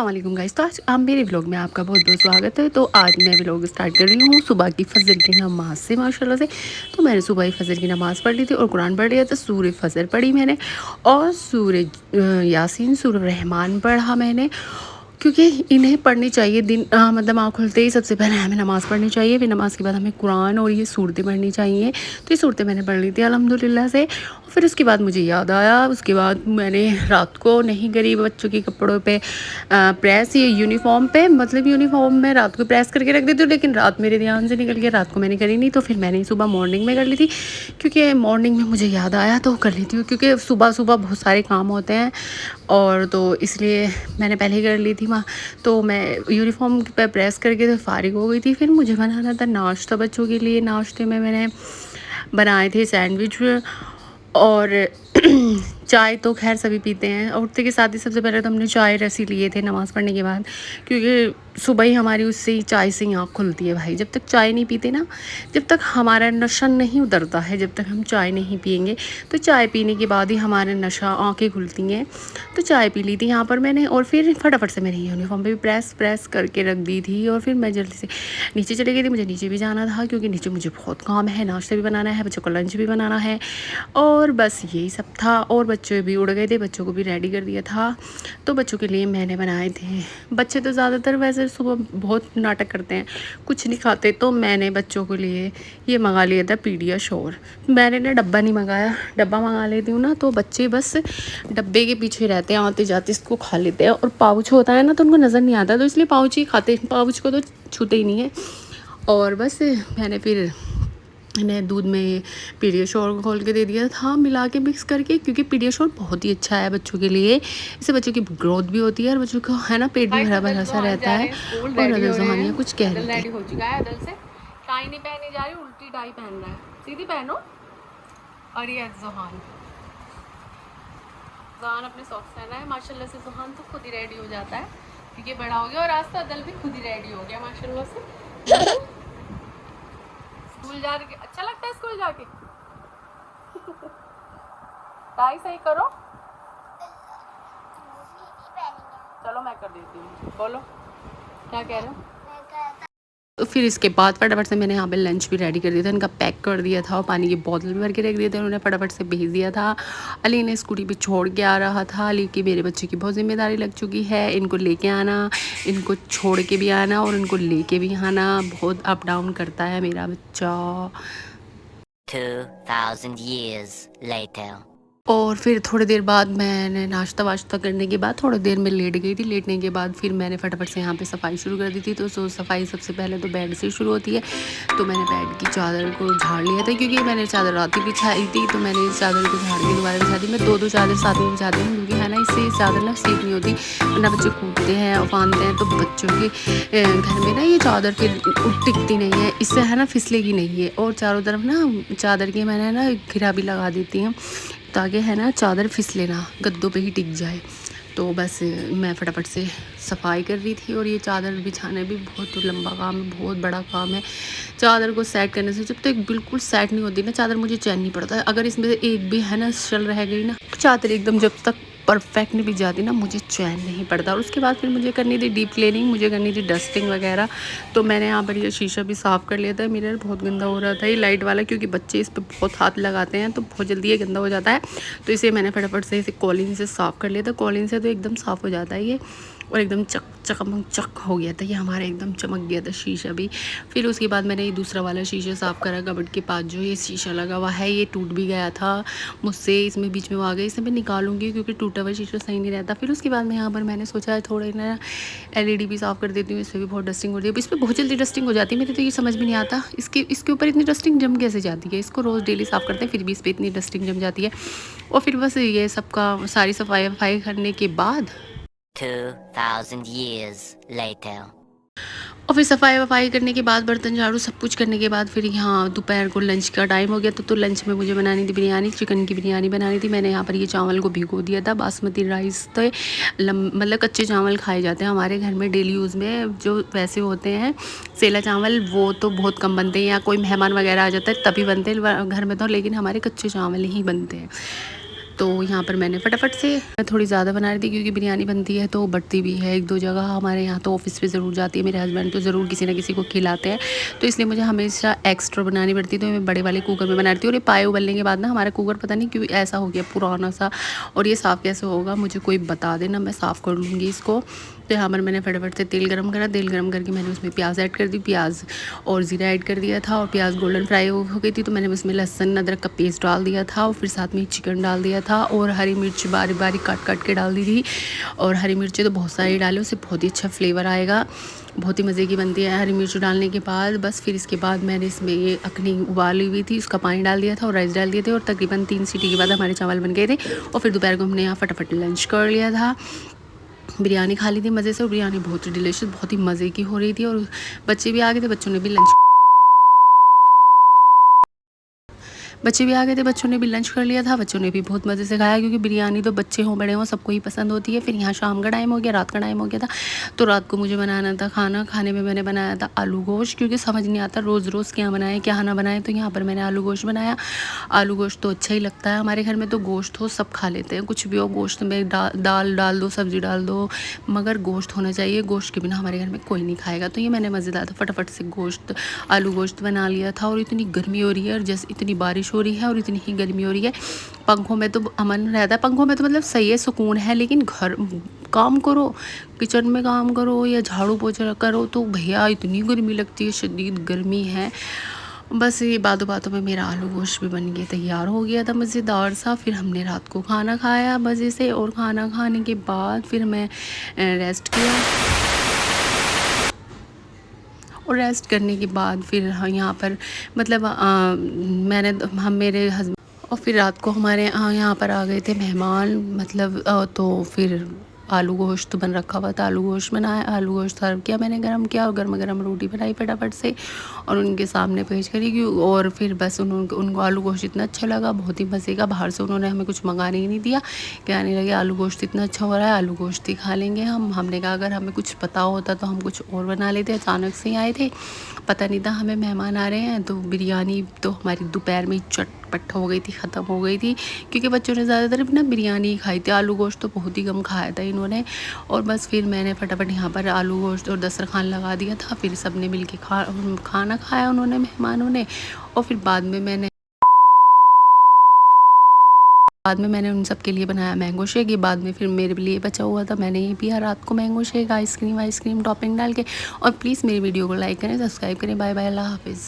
वालेकुम गाइस। तो आज आप मेरे व्लॉग में आपका बहुत बहुत स्वागत है। तो आज मैं व्लॉग स्टार्ट कर रही हूँ सुबह की फजर की नमाज से माशाल्लाह से। तो मैंने सुबह ही फजर की नमाज़ पढ़ ली थी और कुरान पढ़ लिया था। सूरह फजर पढ़ी मैंने और सूरह यासीन, सूरह रहमान पढ़ा मैंने, क्योंकि इन्हें पढ़नी चाहिए दिन मतलब आँख खुलते ही सबसे पहले हमें नमाज़ पढ़नी चाहिए। फिर नमाज़ के बाद हमें कुरान और ये सूरतें पढ़नी चाहिए। तो ये सूरतें मैंने पढ़ ली थी अल्हम्दुलिल्लाह से। और फिर उसके बाद मुझे याद आया, उसके बाद मैंने रात को नहीं करी बच्चों के कपड़ों पे प्रेस, ये यूनिफॉर्म पे, मतलब यूनिफॉर्म में रात को प्रेस करके रख देती हूँ, लेकिन रात मेरे ध्यान से निकल गया, रात को मैंने करी नहीं। तो फिर मैंने सुबह मॉर्निंग में कर ली थी, क्योंकि मॉर्निंग में मुझे याद आया तो कर लेती हूँ, क्योंकि सुबह सुबह बहुत सारे काम होते हैं और तो इसलिए मैंने पहले ही कर ली थी वहाँ। तो मैं यूनिफॉर्म पे प्रेस करके तो फारिग हो गई थी। फिर मुझे बनाना था नाश्ता बच्चों के लिए। नाश्ते में मैंने बनाए थे सैंडविच और चाय तो खैर सभी पीते हैं। उठते के साथ ही सबसे पहले तो हमने चाय रसी लिए थे नमाज़ पढ़ने के बाद, क्योंकि सुबह ही हमारी उससे ही चाय से ही आँख खुलती है भाई। जब तक चाय नहीं पीते ना, जब तक हमारा नशा नहीं उतरता है, जब तक हम चाय नहीं पियेंगे, तो चाय पीने के बाद ही हमारे नशा आँखें खुलती हैं। तो चाय पी ली थी यहाँ पर मैंने और फिर फटाफट से मेरी यूनिफॉर्म पे भी प्रेस करके रख दी थी। और फिर मैं जल्दी से नीचे चली गई थी। मुझे नीचे भी जाना था, क्योंकि नीचे मुझे बहुत काम है, नाश्ता भी बनाना है, बच्चों को लंच भी बनाना है, और बस यही सब था। और बच्चे भी उड़ गए थे, बच्चों को भी रेडी कर दिया था। तो बच्चों के लिए मैंने बनाए थे, बच्चे तो ज़्यादातर वैसे सुबह बहुत नाटक करते हैं, कुछ नहीं खाते, तो मैंने बच्चों के लिए ये मंगा लिया था पीडियाश्योर। मैंने ना डब्बा नहीं मंगाया, डब्बा मंगा लेती हूँ ना तो बच्चे बस डब्बे के पीछे रहते हैं, आते जाते इसको खा लेते हैं। और पाउच होता है ना तो उनको नज़र नहीं आता, तो इसलिए पाउच ही खाते हैं, पाउच को तो छूते ही नहीं है। और बस मैंने फिर इन्हें दूध में पीडियाश्योर घोल के दे दिया था, मिला के मिक्स करके, क्योंकि पीडियाश्योर बहुत ही अच्छा है बच्चों के लिए। इससे बच्चों की ग्रोथ भी होती है और बच्चों को है ना पेट भी भरा भरा सा रहता है। और अदल जहानिया कुछ कह रही थी। रेडी हो चुका है अदल से, टाई नहीं पहने जा रही, उल्टी टाई पहन रहा है, सीधी पहनो। और ये जोहान जोहान अपने सॉक्स पहना है माशाल्लाह से। जोहान तो खुद ही रेडी हो जाता है, क्योंकि बड़ा हो गया। और आज तो अदल भी खुद ही रेडी हो गया माशाल्लाह से। स्कूल जा रहे, अच्छा लगता है स्कूल जाके। टाई सही करो, चलो मैं कर देती हूँ। बोलो क्या कह रहे हो। तो फिर इसके बाद फटाफट से मैंने यहाँ पे लंच भी रेडी कर दिया था, इनका पैक कर दिया था और पानी की बोतल भी भर के रख दिया था। उन्होंने फटाफट से भेज दिया था। अली ने स्कूटी पे छोड़ के आ रहा था। अली की मेरे बच्चे की बहुत जिम्मेदारी लग चुकी है, इनको लेके आना, इनको छोड़ के भी आना और इनको लेके भी आना। बहुत अप डाउन करता है मेरा बच्चा। 2000 years later. और फिर थोड़ी देर बाद मैंने नाश्ता वाश्ता करने के बाद थोड़ी देर में लेट गई थी। लेटने के बाद फिर मैंने फटाफट से यहाँ पे सफाई शुरू कर दी थी। तो सफाई सबसे पहले तो बेड से शुरू होती है। तो मैंने बेड की चादर को झाड़ लिया था, क्योंकि मैंने चादर रात ही बिछाई थी, तो मैंने इस चादर को झाड़ के दोबारा बिछा दी। मैं दो चादर साथ में बिछाती हूँ, क्योंकि है ना इससे चादर ना सेफ नहीं होती, वरना बच्चे कूदते हैं और फांदते हैं। तो बच्चों के घर में ना ये चादर फिर टिकती नहीं है, इससे है ना फिसलेगी नहीं है। और चारों तरफ ना चादर की मैंने ना घेरा भी लगा देती हूँ, ताकि है ना चादर फिसले ना, गद्दों पे ही टिक जाए। तो बस मैं फटाफट से सफाई कर रही थी। और ये चादर बिछाना भी बहुत लंबा काम है, बहुत बड़ा काम है। चादर को सेट करने से जब तक बिल्कुल सेट नहीं होती ना चादर, मुझे चैन नहीं पड़ता है। अगर इसमें से एक भी है ना शल रह गई ना, चादर एकदम जब तक परफेक्ट नहीं बिछ जाती ना, मुझे चैन नहीं पड़ता। और उसके बाद फिर मुझे करनी थी डीप क्लीनिंग, मुझे करनी थी डस्टिंग वगैरह। तो मैंने यहाँ पर ये शीशा भी साफ़ कर लिया था। मिरर बहुत गंदा हो रहा था, ये लाइट वाला, क्योंकि बच्चे इस पर बहुत हाथ लगाते हैं तो बहुत जल्दी ये गंदा हो जाता है। तो इसे मैंने फटाफट से इसे कॉलिन से साफ़ कर लिया था। कॉलिन से तो एकदम साफ़ हो जाता है ये, और एकदम चक हो गया था ये हमारा, एकदम चमक गया था शीशा भी। फिर उसके बाद मैंने ये दूसरा वाला शीशा साफ़ करा। कबर्ड के पास जो ये शीशा लगा हुआ है, ये टूट भी गया था मुझसे, इसमें बीच में वो आ गया, इसे मैं निकालूंगी क्योंकि टूटा हुआ शीशा सही नहीं रहता। फिर उसके बाद में यहाँ पर मैंने सोचा थोड़े ना एलईडी भी साफ़ कर देती हूँ, इस पर भी बहुत डस्टिंग हो रही है। इस पर बहुत जल्दी डस्टिंग हो जाती है मेरे, तो ये समझ में नहीं आता इसके ऊपर इतनी डस्टिंग जम कैसे जाती है। इसको रोज़ डेली साफ़ करते हैं, फिर भी इस पर इतनी डस्टिंग जम जाती है। और फिर बस ये सबका सारी सफाई करने के बाद 2000 years later. और फिर सफाई वफाई करने के बाद, बर्तन झाड़ू सब कुछ करने के बाद, फिर यहाँ दोपहर को लंच का टाइम हो गया। तो लंच में मुझे बनानी थी बिरयानी, चिकन की बिरयानी बनानी थी। मैंने यहाँ पर ये चावल को भिगो दिया था। बासमती राइस तो मतलब कच्चे चावल खाए जाते हैं हमारे घर में डेली यूज़ में, जो वैसे होते हैं सेला चावल, वो तो बहुत कम बनते हैं, या कोई मेहमान वगैरह आ जाता है तभी बनते हैं घर में तो, लेकिन हमारे कच्चे चावल ही बनते हैं। तो यहाँ पर मैंने फटाफट से थोड़ी ज़्यादा बना रही थी, क्योंकि बिरयानी बनती है तो बढ़ती भी है 1-2 जगह। हमारे यहाँ तो ऑफिस पे ज़रूर जाती है, मेरे हस्बैंड तो ज़रूर किसी ना किसी को खिलाते हैं, तो इसलिए मुझे हमेशा एक्स्ट्रा बनानी पड़ती है। तो मैं बड़े वाले कुकर में बना रही थी, और ये पाए उबलने के बाद ना हमारा कुकर पता नहीं क्यों ऐसा हो गया पुराना सा, और ये साफ़ कैसे होगा मुझे कोई बता देना, मैं साफ़ कर लूँगी इसको। तो यहाँ पर मैंने फटाफट से तेल गरम करा, तेल गरम करके मैंने उसमें प्याज ऐड कर दी, प्याज और ज़ीरा ऐड कर दिया था, और प्याज गोल्डन फ्राई हो गई थी तो मैंने उसमें लहसुन अदरक का पेस्ट डाल दिया था, और फिर साथ में चिकन डाल दिया था, और हरी मिर्च बारीक बारीक काट काट के डाल दी थी। और हरी मिर्चें तो बहुत सारी डाले, उससे बहुत ही अच्छा फ्लेवर आएगा, बहुत ही मज़े की बनती है हरी मिर्च डालने के बाद। बस फिर इसके बाद मैंने इसमें ये अखनी उबाली हुई थी उसका पानी डाल दिया था, और राइस डाल दिए थे, और तकरीबन 3 सीटी के बाद हमारे चावल बन गए थे। और फिर दोपहर को हमने यहाँ फटाफट लंच कर लिया था, बिरयानी खा ली थी मज़े से, और बिरयानी बहुत ही डिलीशियस, बहुत ही मज़े की हो रही थी। और बच्चे भी आ गए थे, बच्चों ने भी लंच बच्चों ने भी लंच कर लिया था, बच्चों ने भी बहुत मज़े से खाया, क्योंकि बिरयानी तो बच्चे हों बड़े हों सबको ही पसंद होती है। फिर यहाँ शाम का टाइम हो गया, रात का टाइम हो गया था, तो रात को मुझे बनाना था खाना। खाने में मैंने बनाया था आलू गोश्त, क्योंकि समझ नहीं आता रोज़ रोज़ क्या बनाए क्या ना बनाए, तो यहाँ पर मैंने आलू गोश्त बनाया। आलू गोश्त तो अच्छा ही लगता है, हमारे घर में तो गोश्त हो सब खा लेते हैं, कुछ भी हो गोश्त में दाल डाल दो, सब्ज़ी डाल दो, मगर गोश्त होना चाहिए, गोश्त के बिना हमारे घर में कोई नहीं खाएगा। तो ये मैंने मज़ेदार था, फटाफट से आलू गोश्त बना लिया था। और इतनी गर्मी हो रही है, और जैसे इतनी बारिश हो रही है और इतनी ही गर्मी हो रही है, पंखों में तो अमन रहता है, पंखों में तो मतलब सही है, सुकून है, लेकिन घर काम करो, किचन में काम करो या झाड़ू पोछा करो तो भैया इतनी गर्मी लगती है, शदीद गर्मी है। बस ये बातों बातों में मेरा आलू गोश्त भी बन के तैयार हो गया था मज़ेदार सा। फिर हमने रात को खाना खाया मज़े से, और खाना खाने के बाद फिर मैं रेस्ट किया, और रेस्ट करने के बाद फिर यहाँ पर मतलब मैंने हम मेरे हस्बैंड, और फिर रात को हमारे यहाँ पर आ गए थे मेहमान, मतलब तो फिर आलू गोश्त बन रखा हुआ था, आलू गोश्त बनाया, आलू गोश्त सर्व किया मैंने, गरम किया, और गर्मा गर्म रोटी बनाई फटाफट से और उनके सामने पेश करी। और फिर बस उनको आलू गोश्त इतना अच्छा लगा, बहुत ही मज़े का। बाहर से उन्होंने हमें कुछ मंगाने ही नहीं दिया, कहने लगे आलू गोश्त इतना अच्छा हो रहा है, आलू गोश्त ही खा लेंगे हम। हमने कहा अगर हमें कुछ पता होता तो हम कुछ और बना लेते, अचानक से ही आए थे, पता नहीं था हमें मेहमान आ रहे हैं। तो बिरयानी तो हमारी दोपहर में चटपट हो गई थी, ख़त्म हो गई थी, क्योंकि बच्चों ने ज़्यादातर ना बिरयानी ही खाई थी, आलू गोश्त तो बहुत ही कम खाया था इन्होंने। और बस फिर मैंने फटाफट यहाँ पर आलू गोश्त और दस्तरखान लगा दिया था, फिर सब ने मिल के खाना खाया उन्होंने, मेहमानों ने। और फिर बाद में मैंने उन सब के लिए बनाया मैंगो शेक। ये बाद में फिर मेरे लिए बचा हुआ था, मैंने ये पिया रात को मैंगो शेक, आइसक्रीम टॉपिंग डाल के। और प्लीज़ मेरी वीडियो को लाइक करें, सब्सक्राइब करें। बाय बाय, अल्लाह हाफिज़।